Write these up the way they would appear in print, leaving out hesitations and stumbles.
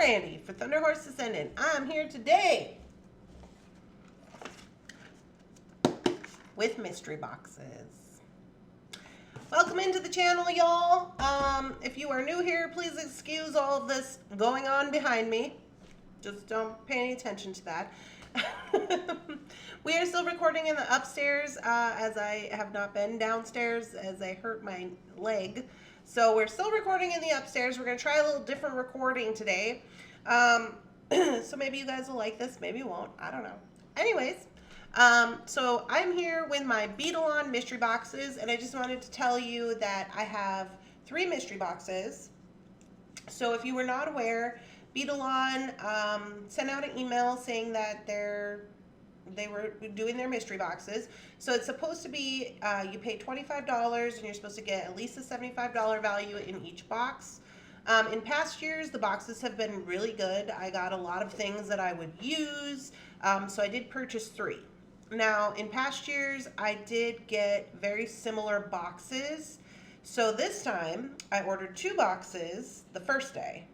Randy for Thunderhorse Descendant. I'm here today with mystery boxes. Welcome into the channel, y'all. If you are new here, please excuse all of this going on behind me. Just don't pay any attention to that. We are still recording in the upstairs as I have not been downstairs as I hurt my leg. So we're still recording in the upstairs. We're going to try a little different recording today. So maybe you guys will like this. Maybe you won't. I don't know. Anyways, so I'm here with my Beadalon Mystery Boxes, and I just wanted to tell you that I have 3 mystery boxes. So if you were not aware, Beadalon sent out an email saying that they were doing their mystery boxes. So it's supposed to be, you pay $25 and you're supposed to get at least a $75 value in each box. In past years, the boxes have been really good. I got a lot of things that I would use, so I did purchase 3. Now, in past years, I did get very similar boxes. So this time, I ordered 2 boxes the first day.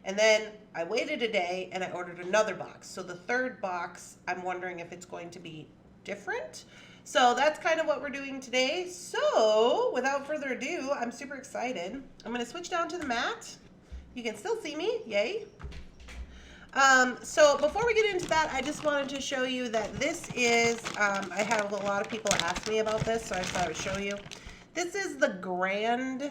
And then I waited a day and I ordered another box. So the third box, I'm wondering if it's going to be different. So that's kind of what we're doing today. So without further ado, I'm super excited. I'm going to switch down to the mat. You can still see me. Yay. So before we get into that, I just wanted to show you that this is, I have a lot of people ask me about this, so I thought I would show you. This is the Grand,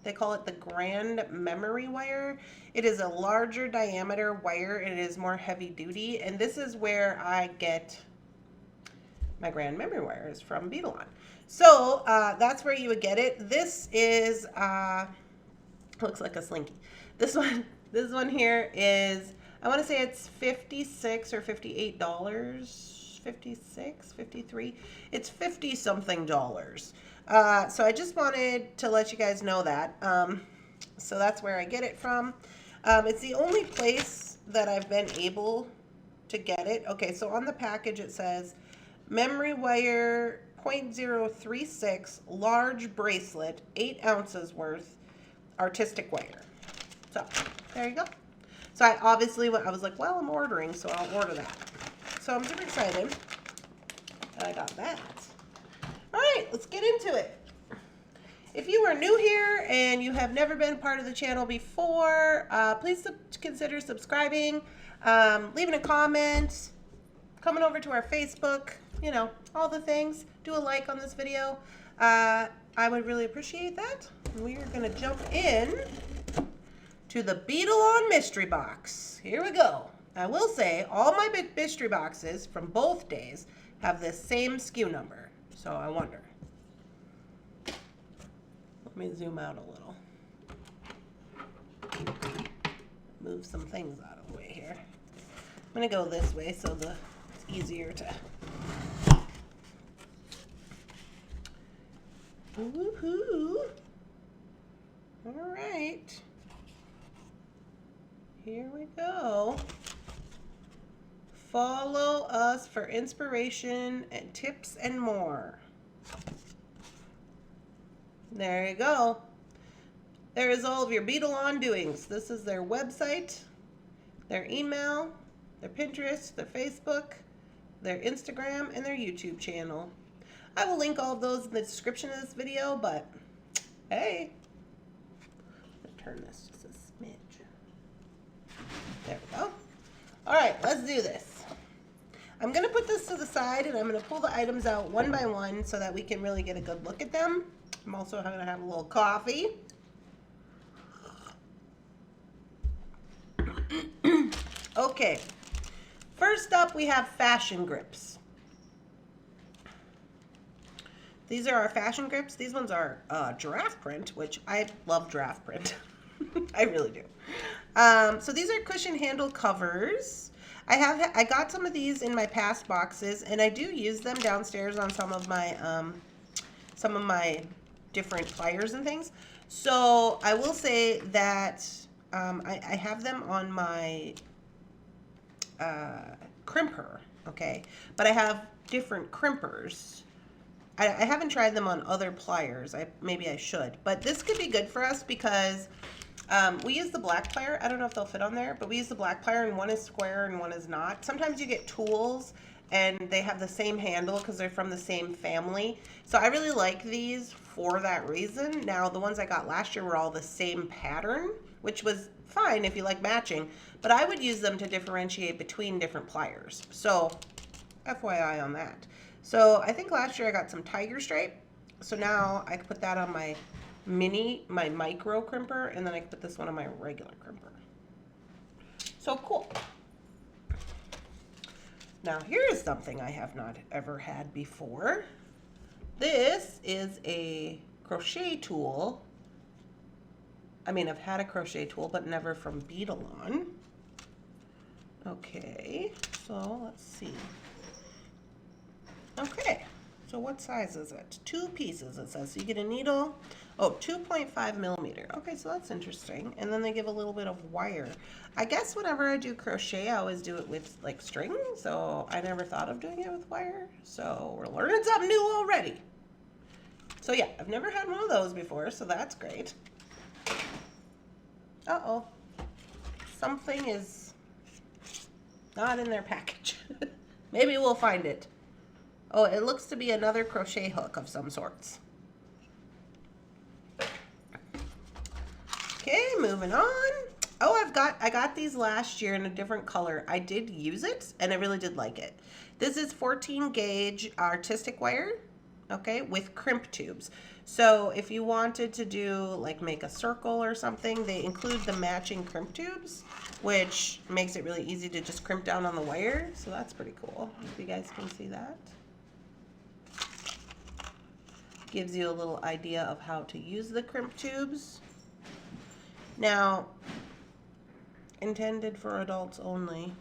they call it the Grand Memory Wire. It is a larger diameter wire. It is more heavy duty. And this is where I get my Grand Memory Wires from Beadalon. So that's where you would get it. This is, looks like a slinky. This one here is, I want to say it's $56 or $58. 56, 53. It's 50 something dollars. So I just wanted to let you guys know that. So that's where I get it from. It's the only place that I've been able to get it. Okay, so on the package it says memory wire 0.036 large bracelet, 8 ounces worth, artistic wire. So there you go. So I was like, well, I'm ordering, so I'll order that. So I'm super excited that I got that. All right, let's get into it. If you are new here and you have never been part of the channel before, please consider subscribing, leaving a comment, coming over to our Facebook, you know, all the things. Do a like on this video. I would really appreciate that. We are going to jump in to the Beadalon Mystery Box. Here we go. I will say all my mystery boxes from both days have this same SKU number. So I wonder. Let me zoom out a little. Move some things out of the way here. I'm going to go this way so it's easier to... Woohoo! All right. Here we go. Follow us for inspiration and tips and more. There you go. There is all of your Beadalon doings. This is their website, their email, their Pinterest, their Facebook, their Instagram, and their YouTube channel. I will link all of those in the description of this video, but hey, let's turn this just a smidge. There we go. All right, let's do this. I'm going to put this to the side, and I'm going to pull the items out one by one so that we can really get a good look at them. I'm also going to have a little coffee. Okay, first up we have fashion grips. These are our fashion grips. These ones are giraffe print, which I love giraffe print. I really do. So these are cushion handle covers. I got some of these in my past boxes, and I do use them downstairs on some of my different pliers and things. So I will say that I have them on my crimper, okay? But I have different crimpers. I haven't tried them on other pliers. Maybe I should. But this could be good for us because We use the black plier. I don't know if they'll fit on there, but we use the black plier, and one is square and one is not. Sometimes you get tools and they have the same handle because they're from the same family. So I really like these for that reason. Now, the ones I got last year were all the same pattern, which was fine if you like matching, but I would use them to differentiate between different pliers. So FYI on that. So I think last year I got some tiger stripe. So now I can put that on my my micro crimper, and then I can put this one on my regular crimper. So cool. Now here's something I have not ever had before. This is a crochet tool. I mean, I've had a crochet tool, but never from Beadalon. Okay, so let's see. Okay, so what size is it? 2 pieces, it says. So you get a needle, 2.5 millimeter. Okay, so that's interesting. And then they give a little bit of wire. I guess whenever I do crochet, I always do it with like string, so I never thought of doing it with wire. So we're learning something new already. So yeah, I've never had one of those before, so that's great. Uh-oh, something is not in their package. Maybe we'll find it. Oh, it looks to be another crochet hook of some sorts. Okay, moving on. Oh, I got these last year in a different color. I did use it, and I really did like it. This is 14 gauge artistic wire, okay, with crimp tubes. So if you wanted to do, like, make a circle or something, they include the matching crimp tubes, which makes it really easy to just crimp down on the wire. So that's pretty cool. If you guys can see that. Gives you a little idea of how to use the crimp tubes. Now, intended for adults only,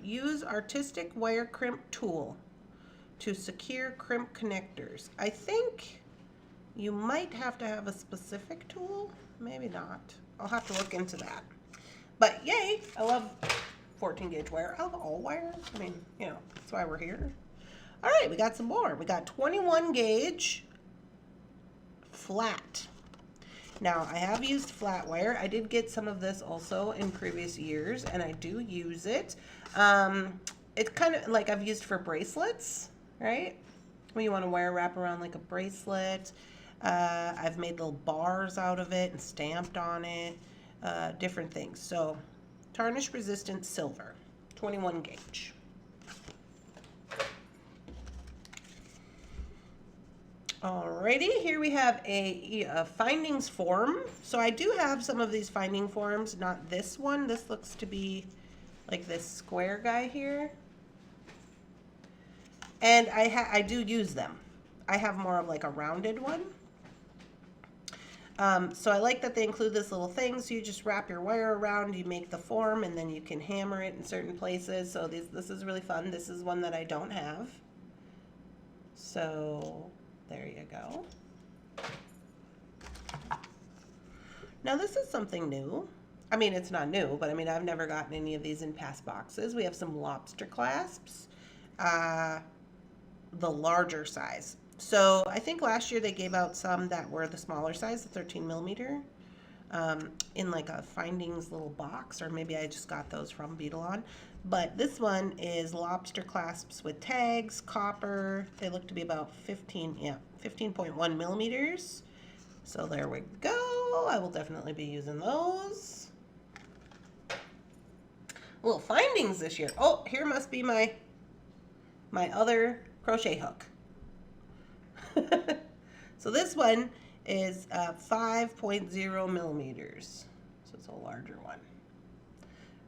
use artistic wire crimp tool to secure crimp connectors. I think you might have to have a specific tool, maybe not. I'll have to look into that. But yay, I love 14 gauge wire. I love all wire. I mean, you know, that's why we're here. All right, we got some more. We got 21 gauge flat. Now, I have used flat wire. I did get some of this also in previous years, and I do use it. It's kind of like I've used for bracelets, right? When you want to wire wrap around like a bracelet. I've made little bars out of it and stamped on it, different things. So, tarnish resistant silver, 21 gauge. Alrighty, here we have a findings form. So I do have some of these finding forms, not this one. This looks to be like this square guy here. And I do use them. I have more of like a rounded one. So I like that they include this little thing. So you just wrap your wire around, you make the form, and then you can hammer it in certain places. So this is really fun. This is one that I don't have. So there you go. Now this is something new. I mean, it's not new, but I mean, I've never gotten any of these in past boxes. We have some lobster clasps, the larger size. So I think last year they gave out some that were the smaller size, the 13 millimeter, in like a findings little box, or maybe I just got those from Beadalon. But this one is lobster clasps with tags, copper. They look to be about 15.1 millimeters. So there we go. I will definitely be using those. Little findings this year. Oh, here must be my other crochet hook. So this one is 5.0 millimeters. So it's a larger one.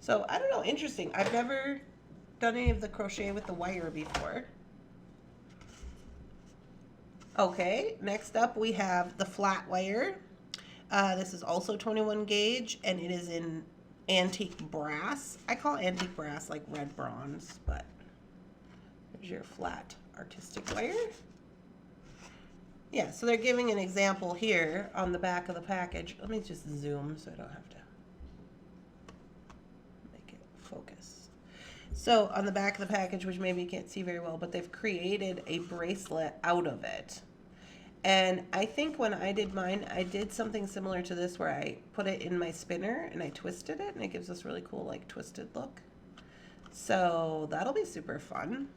So I don't know, interesting. I've never done any of the crochet with the wire before. Okay, next up we have the flat wire. This is also 21 gauge, and it is in antique brass. I call antique brass like red bronze, but there's your flat artistic wire. Yeah, so they're giving an example here on the back of the package. Let me just zoom so I don't have to make it focus. So on the back of the package, which maybe you can't see very well, but they've created a bracelet out of it. And I think when I did mine, I did something similar to this where I put it in my spinner and I twisted it, and it gives this really cool like twisted look. So that'll be super fun.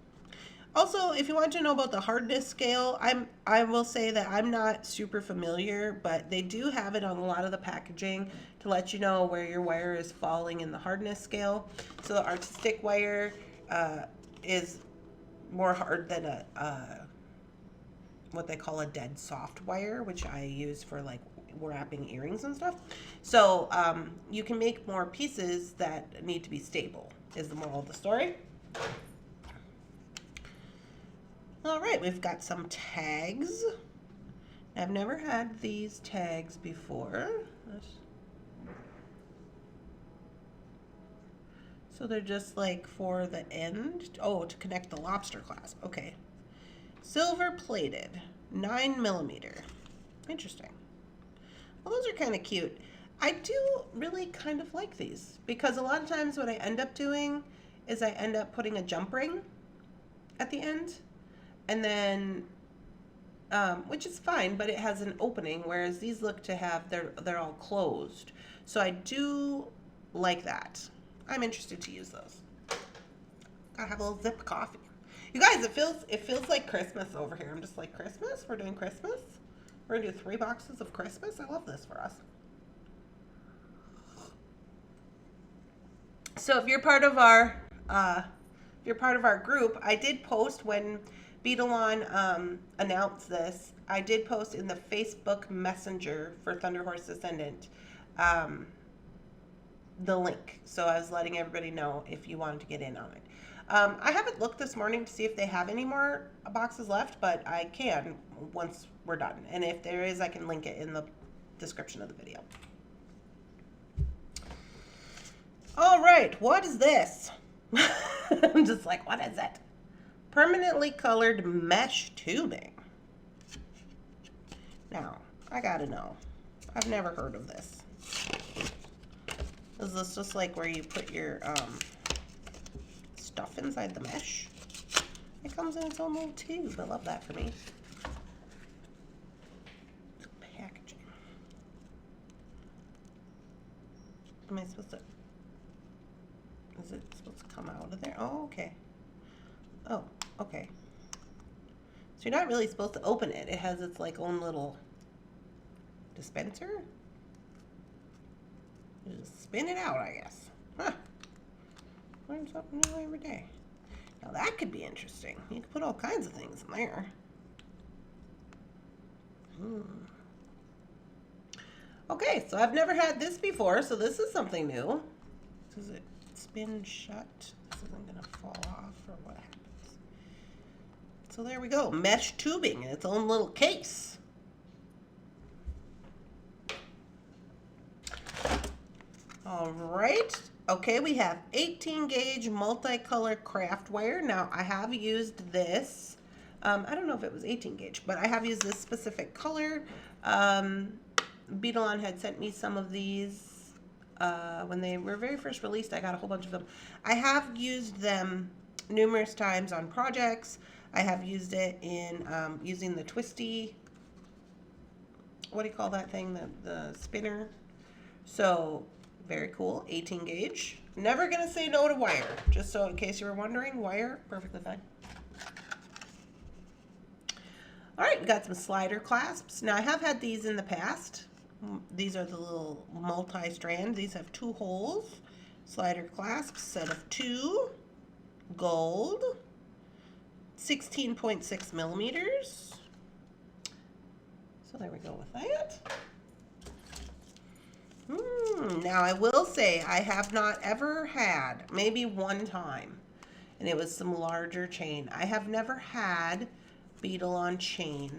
Also, if you want to know about the hardness scale, I will say that I'm not super familiar, but they do have it on a lot of the packaging to let you know where your wire is falling in the hardness scale. So the artistic wire is more hard than a what they call a dead soft wire, which I use for like wrapping earrings and stuff. So you can make more pieces that need to be stable, is the moral of the story. All right, we've got some tags. I've never had these tags before. So they're just like for the end. Oh, to connect the lobster clasp. Okay. Silver plated, 9mm. Interesting. Well, those are kind of cute. I do really kind of like these because a lot of times what I end up doing is I end up putting a jump ring at the end. And then, which is fine, but it has an opening, whereas these look to have, they're all closed. So I do like that. I'm interested to use those. Gotta have a little zip of coffee. You guys, it feels like Christmas over here. I'm just like, Christmas? We're doing Christmas? We're gonna do 3 boxes of Christmas? I love this for us. So if you're part of our group, I did post when Beadalon announced this. I did post in the Facebook Messenger for Thunderhorse Descendant the link. So I was letting everybody know if you wanted to get in on it. I haven't looked this morning to see if they have any more boxes left, but I can once we're done. And if there is, I can link it in the description of the video. All right, what is this? I'm just like, what is it? Permanently colored mesh tubing. Now, I gotta know. I've never heard of this. Is this just like where you put your stuff inside the mesh? It comes in its own little tube. I love that for me. Packaging. Am I supposed to... Is it supposed to come out of there? Oh, okay. Oh, okay. So you're not really supposed to open it. It has its like own little dispenser. You just spin it out, I guess. Huh. Learn something new every day. Now that could be interesting. You could put all kinds of things in there. Okay, so I've never had this before, so this is something new. Does it spin shut? This isn't gonna fall off, or what happens? So there we go, mesh tubing in its own little case. All right, okay, we have 18 gauge multicolor craft wire. Now I have used this. I don't know if it was 18 gauge, but I have used this specific color. Beadalon had sent me some of these when they were very first released. I got a whole bunch of them. I have used them numerous times on projects. I have used it in using the twisty, what do you call that thing, the spinner. So very cool. 18 gauge. Never gonna say no to wire, just so in case you were wondering. Wire, perfectly fine. All right, we got some slider clasps. Now I have had these in the past. These are the little multi-strand. These have 2 holes. Slider clasps, set of 2. Gold. 16.6 millimeters. So there we go with that. Now I will say I have not ever had, maybe one time, and it was some larger chain. I have never had Beadalon chain.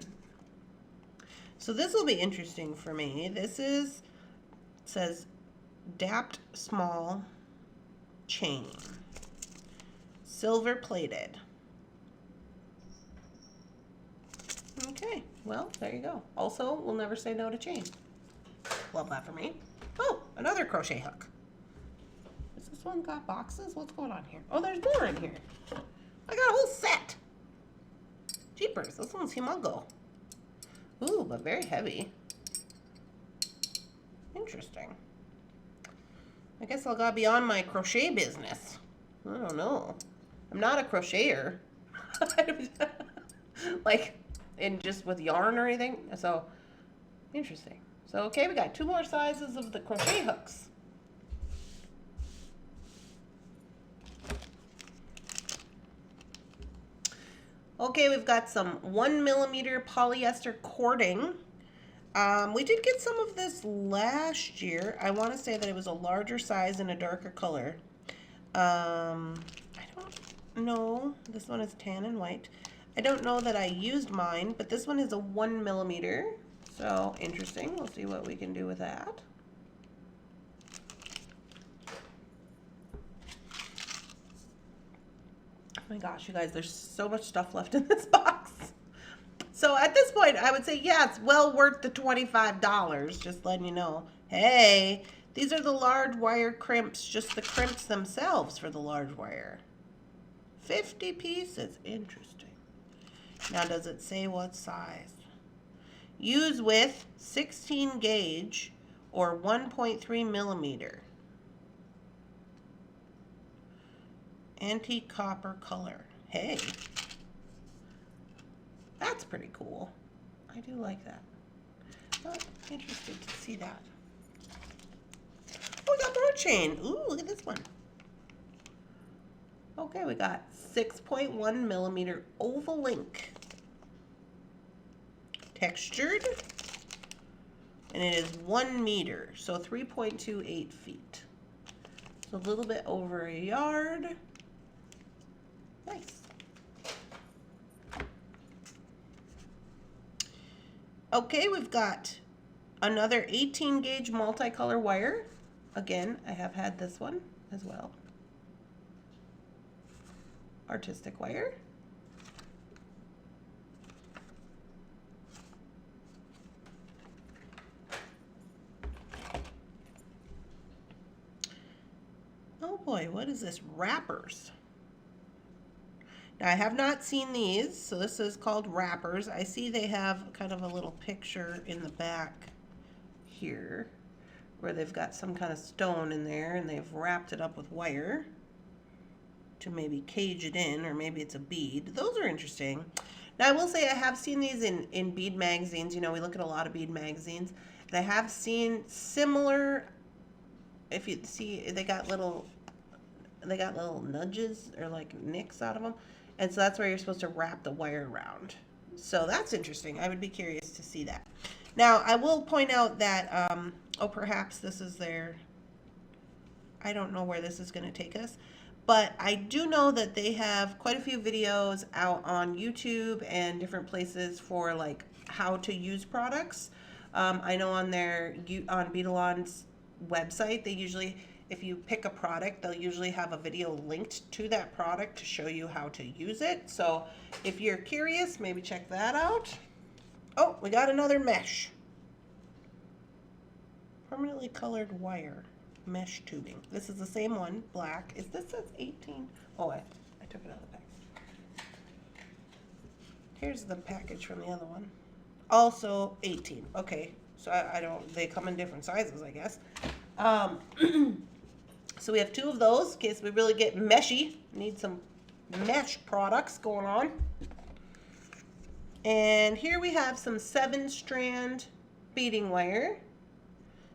So this will be interesting for me. This is, it says dapped small chain, silver plated. Okay, well, there you go. Also, we'll never say no to chain. Love that for me. Oh, another crochet hook. Has this one got boxes? What's going on here? Oh, there's more in here. I got a whole set. Jeepers, this one's humongo. Ooh, but very heavy. Interesting. I guess I'll gotta be on my crochet business. I don't know. I'm not a crocheter. Like, in just with yarn or anything. So, interesting. So, okay, we got 2 more sizes of the crochet hooks. Okay, we've got some 1mm polyester cording. We did get some of this last year. I want to say that it was a larger size and a darker color. I don't know. This one is tan and white. I don't know that I used mine, but this one is a 1mm. So interesting. We'll see what we can do with that. Oh my gosh, you guys, there's so much stuff left in this box. So at this point, I would say, yeah, it's well worth the $25. Just letting you know. Hey, these are the large wire crimps, just the crimps themselves for the large wire. 50 pieces. Interesting. Now, does it say what size? Use with 16 gauge or 1.3mm. Antique copper color. Hey. That's pretty cool. I do like that. I'm interested to see that. Oh, we got more chain. Ooh, look at this one. Okay, we got 6.1mm oval link. Textured. And it is 1 meter, so 3.28 feet. So a little bit over a yard. Nice. Okay, we've got another 18 gauge multicolor wire. Again, I have had this one as well. Artistic wire. Oh boy, what is this? Wrappers. Now, I have not seen these, so this is called wrappers. I see they have kind of a little picture in the back here where they've got some kind of stone in there and they've wrapped it up with wire to maybe cage it in, or maybe it's a bead. Those are interesting. Now, I will say I have seen these in bead magazines. You know, we look at a lot of bead magazines, and I have seen similar, if you see, they got little nudges or like nicks out of them. And so that's where you're supposed to wrap the wire around. So that's interesting. I would be curious to see that. Now, I will point out that, oh, perhaps this is their, I don't know where this is going to take us, but I do know that they have quite a few videos out on YouTube and different places for like how to use products. I know on Beadalon's website, they usually, if you pick a product, they'll usually have a video linked to that product to show you how to use it. So if you're curious, maybe check that out. Oh, we got another mesh. Permanently colored wire. Mesh tubing. This is the same one, black. Is this says 18? Oh, I took it out of the pack. Here's the package from the other one. Also 18. Okay, so I don't, they come in different sizes, I guess. So we have 2 of those in case we really get meshy. Need some mesh products going on. And here we have some 7-strand beading wire.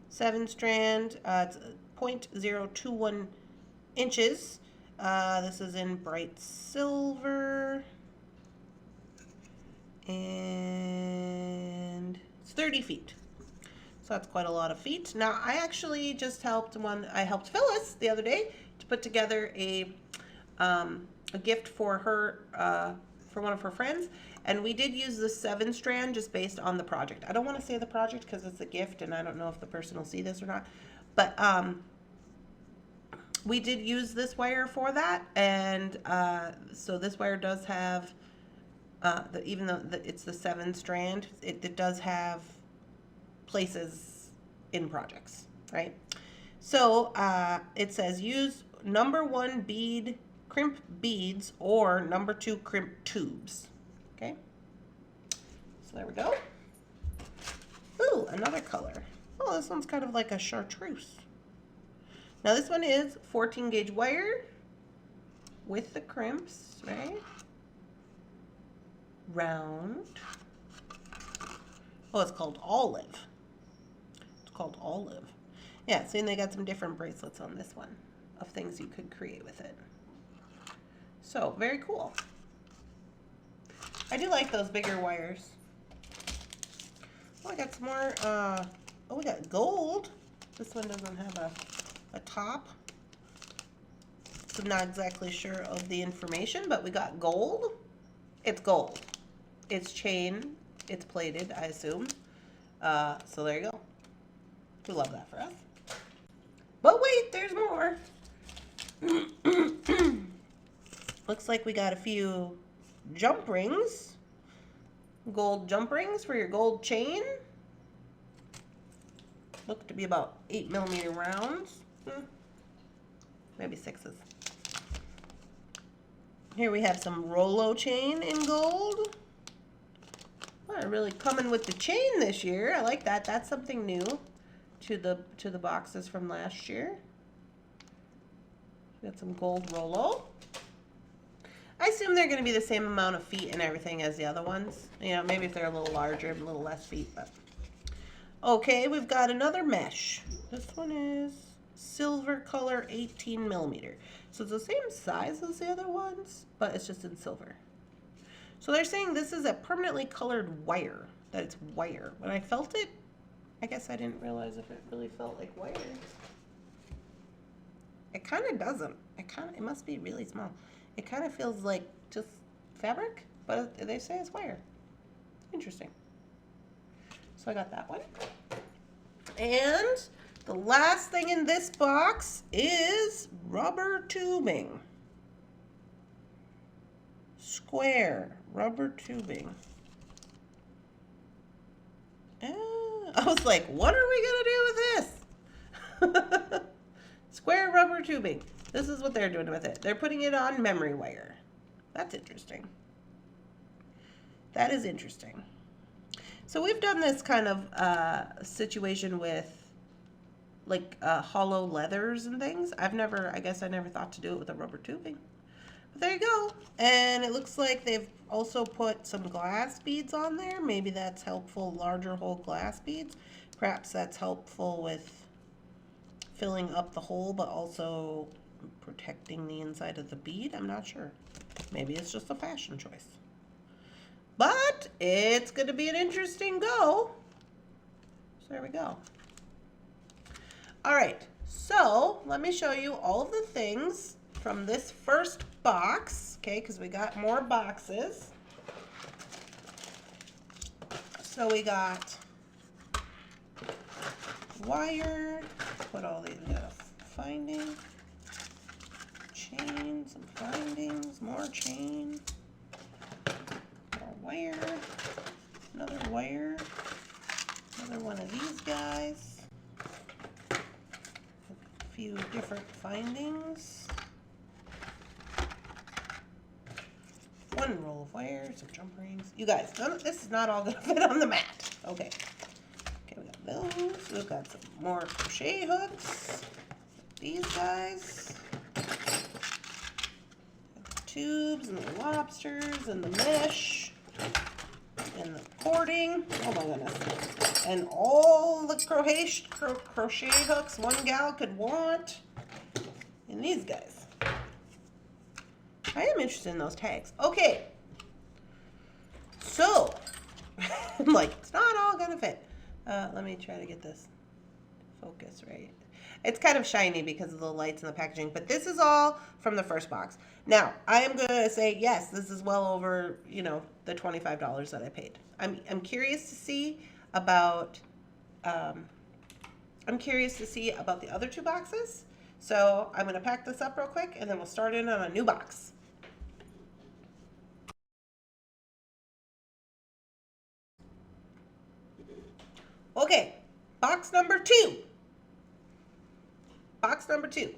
7-strand, it's 0.021 inches. This is in bright silver. And it's 30 feet. So that's quite a lot of feet. Now, I actually just helped Phyllis the other day to put together a gift for her, for one of her friends. And we did use the 7-strand just based on the project. I don't want to say the project because it's a gift and I don't know if the person will see this or not. But we did use this wire for that. And so this wire does have, even though it's the 7-strand, it does have places in projects, right? So it says use number 1 bead crimp beads or number 2 crimp tubes. Okay, so there we go. another color. Oh, this one's kind of like a chartreuse. Now this one is 14 gauge wire with the crimps, right? Round. Oh, it's called Olive. It's called Olive. Yeah, see, and they got some different bracelets on this one of things you could create with it. So, very cool. I do like those bigger wires. Oh, I got some more, oh, we got gold. This one doesn't have a top. So I'm not exactly sure of the information, but we got gold. It's gold. It's chain. It's plated, I assume. So there you go. We love that for us. But wait, there's more. Looks like we got a few jump rings. Gold jump rings for your gold chain. Look to be about 8mm rounds. Maybe 6s. Here we have some Rolo chain in gold. Well, really coming with the chain this year. I like that. That's something new to the boxes from last year. Got some gold Rolo. I assume they're going to be the same amount of feet and everything as the other ones. You know, maybe if they're a little larger, a little less feet, but. Okay, we've got another mesh. This one is silver color 18mm. So it's the same size as the other ones, but it's just in silver. So they're saying this is a permanently colored wire, that it's wire. When I felt it, I guess I didn't realize if it really felt like wire. It kind of doesn't. It must be really small. It kind of feels like just fabric, but they say it's wire. Interesting. So I got that one. And the last thing in this box is rubber tubing. Square rubber tubing. I was like, what are we gonna do with this? Square rubber tubing. This is what they're doing with it. They're putting it on memory wire. That's interesting. That is interesting. So we've done this kind of situation with like hollow leathers and things. I guess I never thought to do it with a rubber tubing. But there you go. And it looks like they've also put some glass beads on there. Maybe that's helpful, larger hole glass beads. Perhaps that's helpful with filling up the hole, but also protecting the inside of the bead. I'm not sure. Maybe it's just a fashion choice. But it's going to be an interesting go. So there we go. All right, so let me show you all of the things from this first box, okay, because we got more boxes. So we got wire, put all these, we got a finding, chain, some findings, more chain, more wire, another wire, another one of these guys. Few different findings. One roll of wire, some jump rings. You guys, this is not all gonna fit on the mat. Okay. Okay, we got those. We've got some more crochet hooks. These guys. The tubes and the lobsters and the mesh and the cording. Oh my goodness. And all the crochet hooks one gal could want. And these guys. I am interested in those tags. Okay. So, I'm like, it's not all gonna fit. Let me try to get this focus right. It's kind of shiny because of the lights and the packaging, but this is all from the first box. Now, I am gonna say, yes, this is well over, you know, the $25 that I paid. I'm curious to see about the other two boxes. So I'm going to pack this up real quick and then we'll start in on a new box. Okay, box number 2. Box number 2.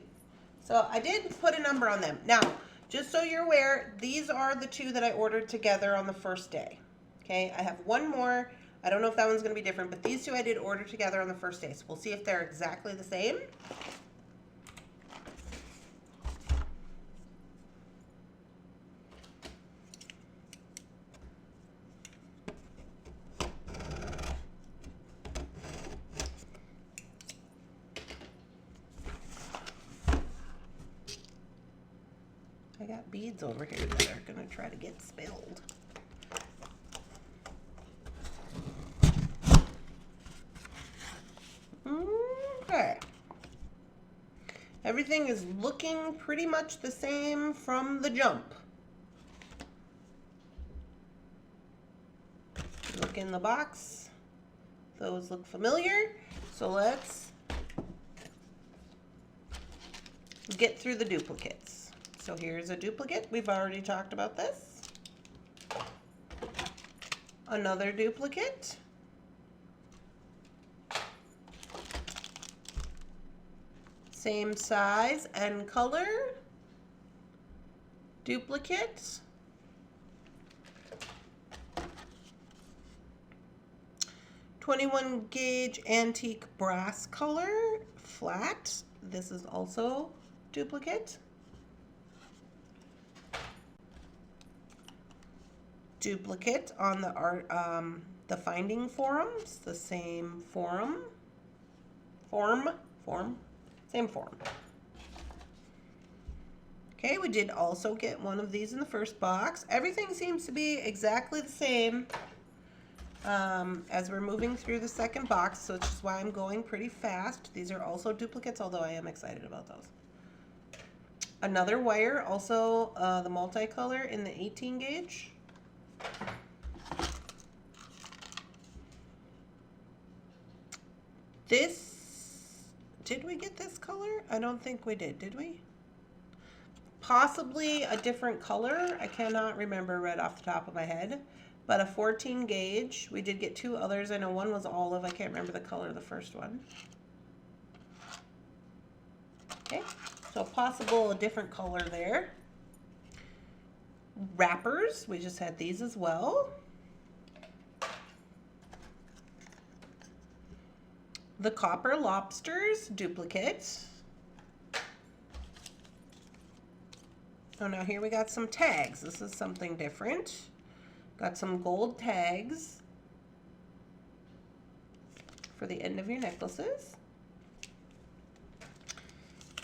So I did put a number on them. Now, just so you're aware, these are the 2 that I ordered together on the first day. Okay, I have one more I don't know if that one's going to be different, but these two I did order together on the first day. So we'll see if they're exactly the same. I got beads over here that are going to try to get spilled. Okay. Everything is looking pretty much the same from the jump. Look in the box. Those look familiar. So let's get through the duplicates. So here's a duplicate. We've already talked about this. Another duplicate. Same size and color. Duplicate. .21 gauge antique brass color, flat. This is also duplicate. Duplicate on the the finding forums, the same form. Same form. Okay, we did also get one of these in the first box. Everything seems to be exactly the same as we're moving through the second box, so which is why I'm going pretty fast. These are also duplicates, although I am excited about those. Another wire, also the multicolor in the 18 gauge. This, did we get this color? I don't think we did we? Possibly a different color. I cannot remember right off the top of my head. But a 14 gauge. We did get two others. I know one was olive. I can't remember the color of the first one. Okay, so possible a different color there. Wrappers. We just had these as well. The copper lobsters, duplicate. Oh, now here we got some tags. This is something different. Got some gold tags for the end of your necklaces.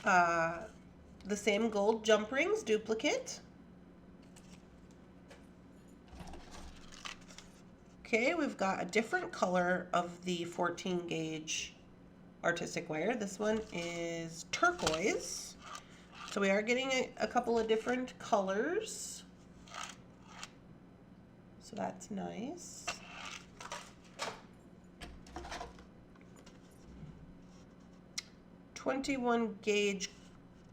The same gold jump rings, duplicate. Okay, we've got a different color of the 14 gauge artistic wire. This one is turquoise. So we are getting a couple of different colors. So that's nice. .21 gauge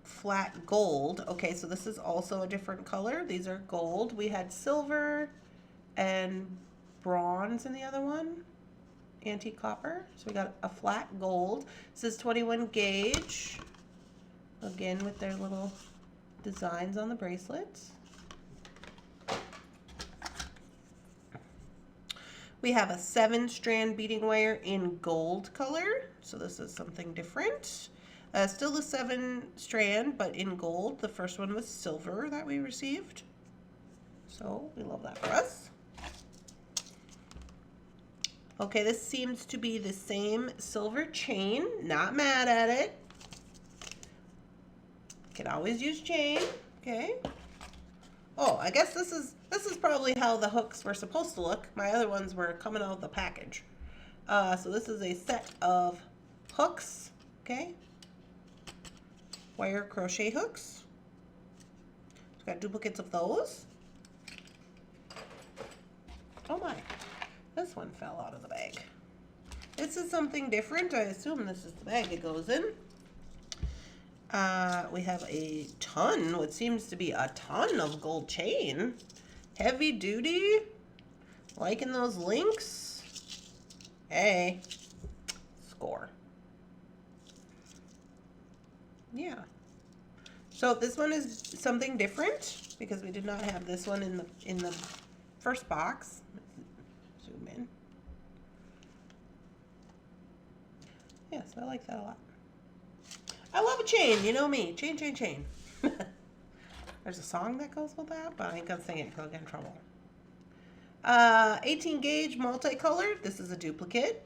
flat gold. Okay, so this is also a different color. These are gold. We had silver and bronze in the other one. Antique copper. So we got a flat gold. This is 21 gauge. Again with their little designs on the bracelets. We have a 7-strand beading wire in gold color. So this is something different. Still the 7-strand, but in gold. The first one was silver that we received. So we love that for us. Okay, this seems to be the same silver chain. Not mad at it. Can always use chain. Okay. Oh, I guess this is probably how the hooks were supposed to look. My other ones were coming out of the package. So this is a set of hooks. Okay. Wire crochet hooks. It's got duplicates of those. Oh my. This one fell out of the bag. This is something different. I assume this is the bag it goes in. We have a ton, what seems to be a ton of gold chain. Heavy duty. Liking those links. Hey. Score. Yeah. So this one is something different because we did not have this one in the first box. Zoom in. So I like that a lot. I love a chain, you know me. Chain, chain, chain. There's a song that goes with that, but I ain't gonna sing it because I'll get in trouble. 18 gauge multicolored. This is a duplicate.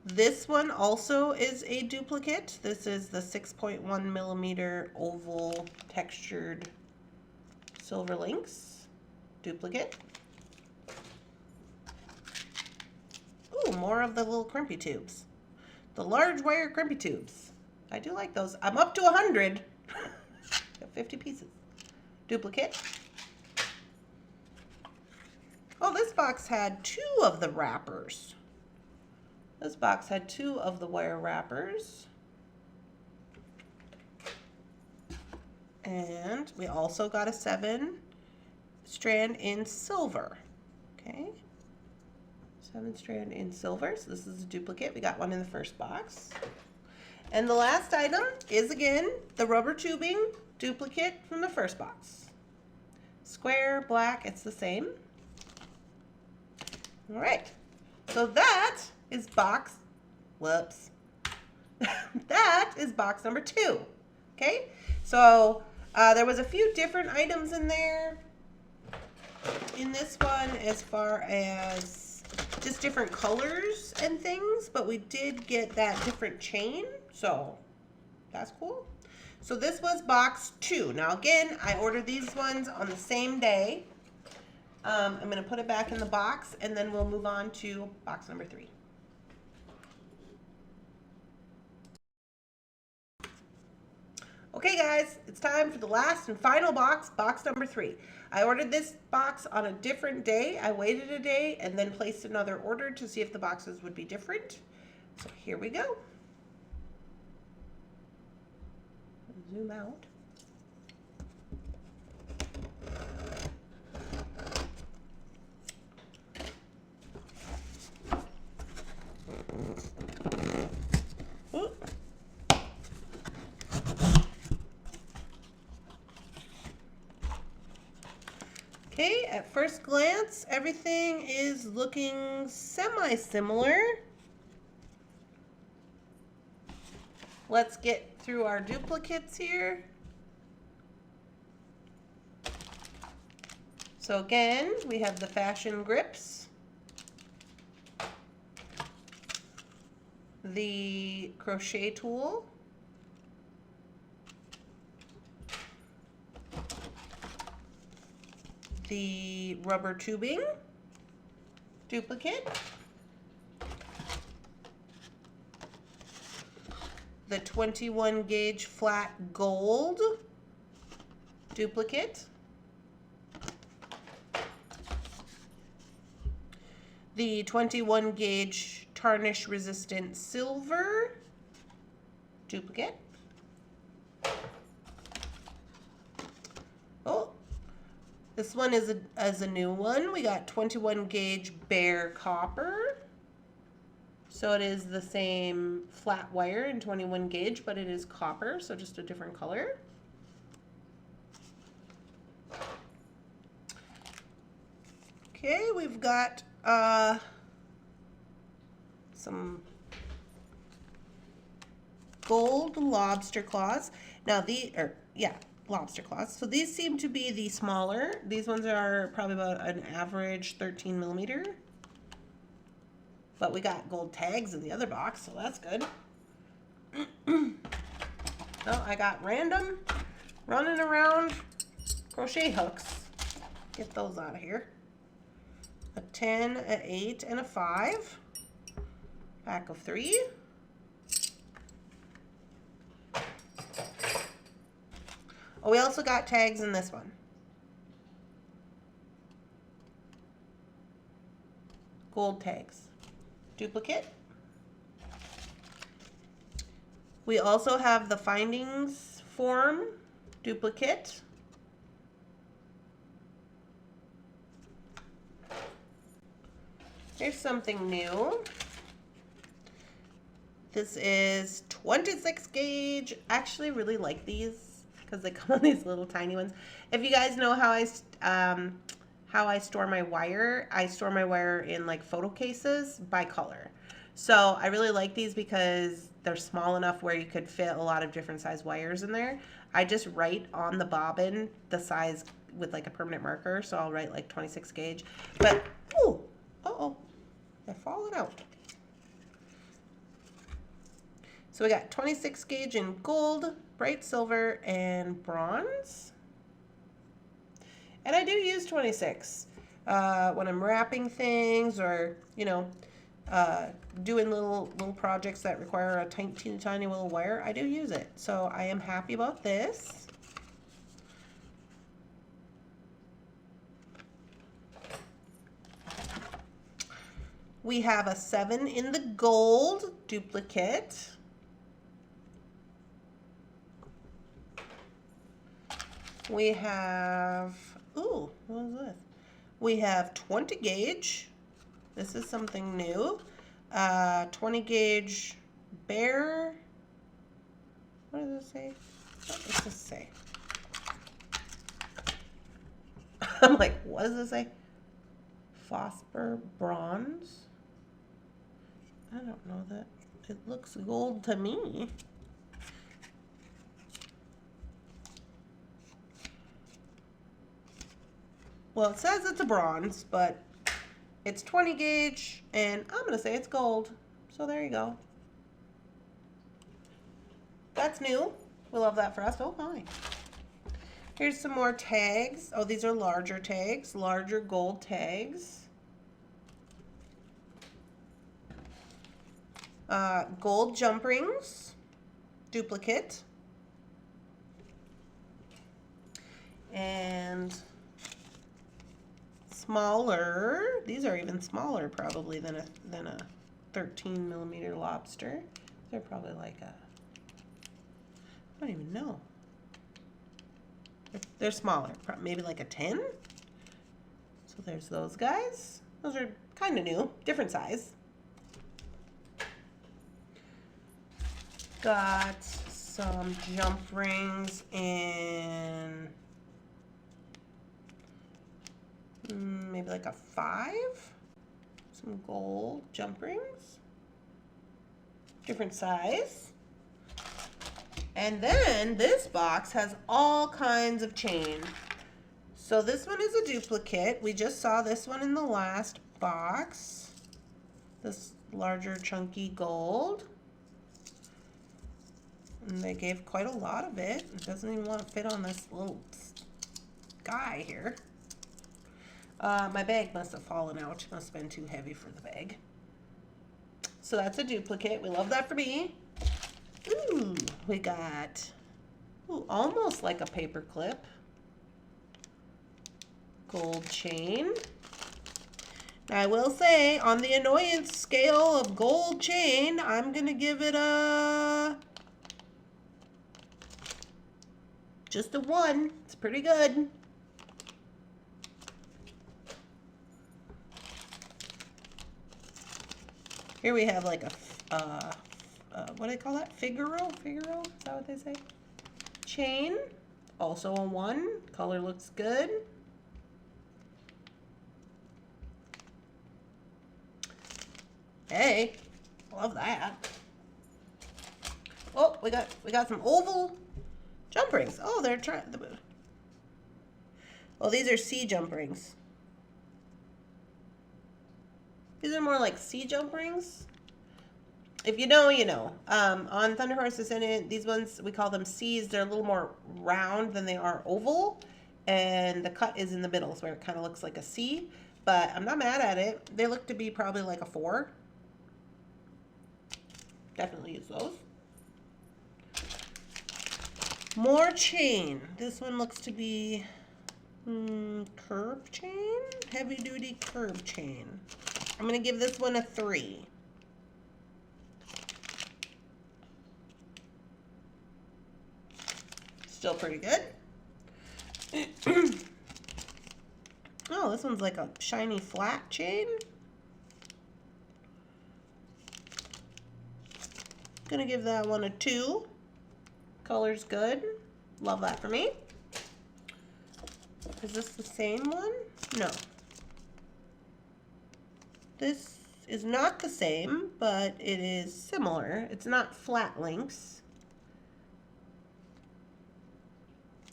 This one also is a duplicate. This is the 6.1 millimeter oval textured silver links duplicate. Ooh, more of the little crimpy tubes. The large wire crimpy tubes. I do like those. I'm up to 100. 50 pieces. Duplicate. Oh, this box had 2 of the wrappers. This box had 2 of the wire wrappers. And we also got a 7 strand in silver. Okay. 7 strand in silver. So this is a duplicate. We got one in the first box. And the last item is again the rubber tubing duplicate from the first box. Square, black, it's the same. All right. So that is box, whoops. That is box number 2. Okay. So there was a few different items in there in this one as far as just different colors and things, but we did get that different chain, so that's cool. So this was box 2. Now again, I ordered these ones on the same day. I'm going to put it back in the box and then we'll move on to box number 3. Okay guys, it's time for the last and final box, box number 3. I ordered this box on a different day. I waited a day and then placed another order to see if the boxes would be different. So here we go. Zoom out. Ooh. Okay, at first glance, everything is looking semi-similar. Let's get through our duplicates here. So again, we have the fashion grips, the crochet tool, the rubber tubing duplicate, the 21 gauge flat gold duplicate, the 21 gauge tarnish resistant silver duplicate. Oh, this one is a new one. We got 21 gauge bare copper. So it is the same flat wire in 21 gauge, but it is copper, so just a different color. Okay, we've got some gold lobster claws. Now lobster claws. So these seem to be the smaller. These ones are probably about an average 13 millimeter. But we got gold tags in the other box, so that's good. Oh, I got random running around crochet hooks. Get those out of here. A 10, an 8, and a 5. Pack of 3. Oh, we also got tags in this one. Gold tags. Duplicate. We also have the findings form duplicate. Here's something new. This is 26 gauge. I actually really like these because they come on these little tiny ones. If you guys know how how I store my wire. I store my wire in like photo cases by color. So I really like these because they're small enough where you could fit a lot of different size wires in there. I just write on the bobbin the size with like a permanent marker. So I'll write like 26 gauge. But, ooh, uh-oh, they're falling out. So we got 26 gauge in gold, bright silver, and bronze. And I do use 26 when I'm wrapping things or, you know, doing little projects that require a tiny little wire. I do use it. So I am happy about this. We have a 7 in the gold duplicate. We have, ooh, what is this? We have 20 gauge. This is something new. 20 gauge bear. What does it say? What does this say? I'm like, what does it say? Phosphor bronze? I don't know that. It looks gold to me. Well, it says it's a bronze, but it's 20 gauge, and I'm going to say it's gold. So there you go. That's new. We love that for us. Oh, my. Here's some more tags. Oh, these are larger tags, larger gold tags. Gold jump rings, duplicate. And smaller, these are even smaller probably than a 13 millimeter lobster. They're probably like a, I don't even know. They're smaller, maybe like a 10. So there's those guys. Those are kind of new, different size. Got some jump rings in maybe like a 5. Some gold jump rings. Different size. And then this box has all kinds of chain. So this one is a duplicate. We just saw this one in the last box. This larger chunky gold. And they gave quite a lot of it. It doesn't even want to fit on this little guy here. My bag must have fallen out. It must have been too heavy for the bag. So that's a duplicate. We love that for me. Ooh, we got almost like a paper clip. Gold chain. Now I will say, on the annoyance scale of gold chain, I'm going to give it just a 1. It's pretty good. Here we have like a, what do they call that? Figaro? Figaro? Is that what they say? Chain. Also a 1. Color looks good. Hey, love that. Oh, we got some oval jump rings. Oh, they're trying. Oh, these are C jump rings. These are more like C jump rings. If you know, you know. On Thunderhorse Descendant, these ones, we call them C's. They're a little more round than they are oval. And the cut is in the middle, so it kind of looks like a C. But I'm not mad at it. They look to be probably like a 4. Definitely use those. More chain. This one looks to be curb chain? Heavy duty curb chain. I'm going to give this one a 3. Still pretty good. Oh, this one's like a shiny flat chain. Gonna give that one a 2. Color's good. Love that for me. Is this the same one? No. This is not the same, but it is similar. It's not flat links.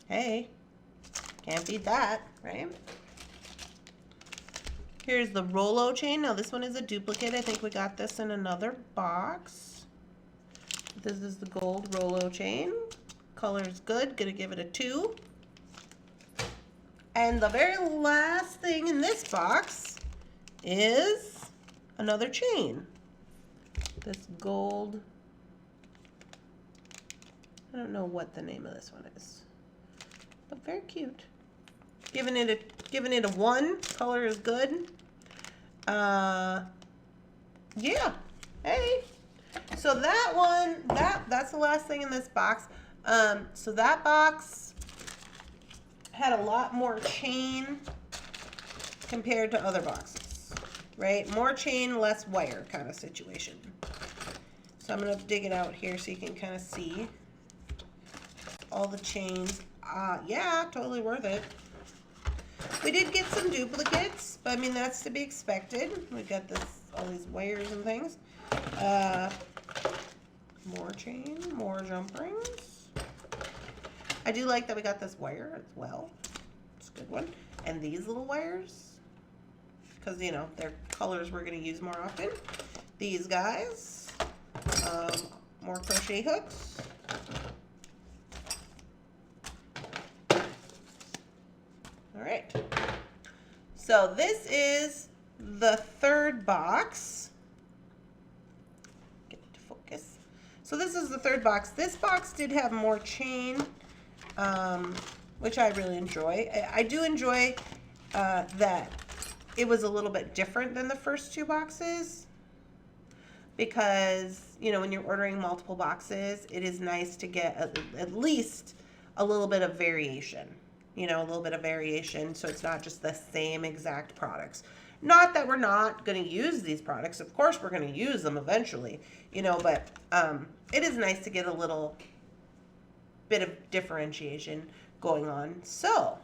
Hey, can't beat that, right? Here's the Rolo chain. Now this one is a duplicate. I think we got this in another box. This is the gold Rolo chain. Color is good. Gonna give it a 2. And the very last thing in this box is another chain. This gold. I don't know what the name of this one is, but very cute. Giving it a 1. Color is good. Yeah. Hey. So that one, that's the last thing in this box. So that box had a lot more chain compared to other boxes, right? More chain, less wire kind of situation. So I'm gonna dig it out here so you can kind of see all the chains. Yeah, totally worth it. We did get some duplicates, but I mean, that's to be expected. We got all these wires and things. More chain, more jump rings. I do like that we got this wire as well. It's a good one. And these little wires, because, you know, they're colors we're going to use more often. These guys, more crochet hooks. All right. So this is the third box. Get it to focus. So this is the third box. This box did have more chain, which I really enjoy. I do enjoy that it was a little bit different than the first 2 boxes, because, you know, when you're ordering multiple boxes, it is nice to get at least a little bit of variation. You know, a little bit of variation, so it's not just the same exact products. Not that we're not going to use these products. Of course, we're going to use them eventually, you know, but it is nice to get a little bit of differentiation going on. So,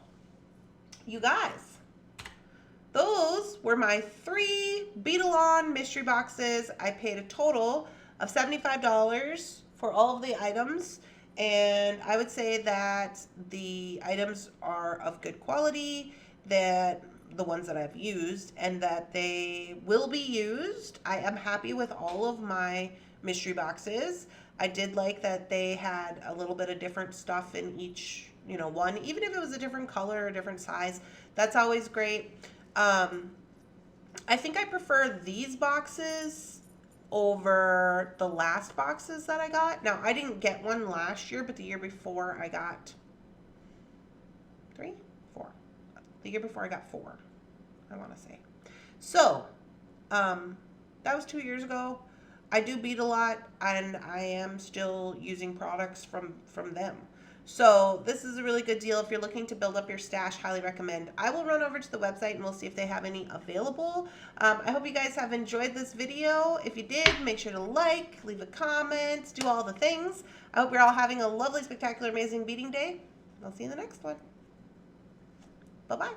you guys, those were my 3 Beadalon mystery boxes. I paid a total of $75 for all of the items. And I would say that the items are of good quality, that the ones that I've used, and that they will be used. I am happy with all of my mystery boxes. I did like that they had a little bit of different stuff in each, you know, one, even if it was a different color or different size. That's always great. I think I prefer these boxes over the last boxes that I got. Now, I didn't get one last year, but the year before I got 3, 4. The year before I got 4, I want to say. So, that was 2 years ago. I do bead a lot, and I am still using products from them. So this is a really good deal if you're looking to build up your stash. Highly recommend. I will run over to the website and we'll see if they have any available. I hope you guys have enjoyed this video. If you did, make sure to like, leave a comment, do all the things. I hope you're all having a lovely, spectacular, amazing beading day. I'll see you in the next one. Bye-bye.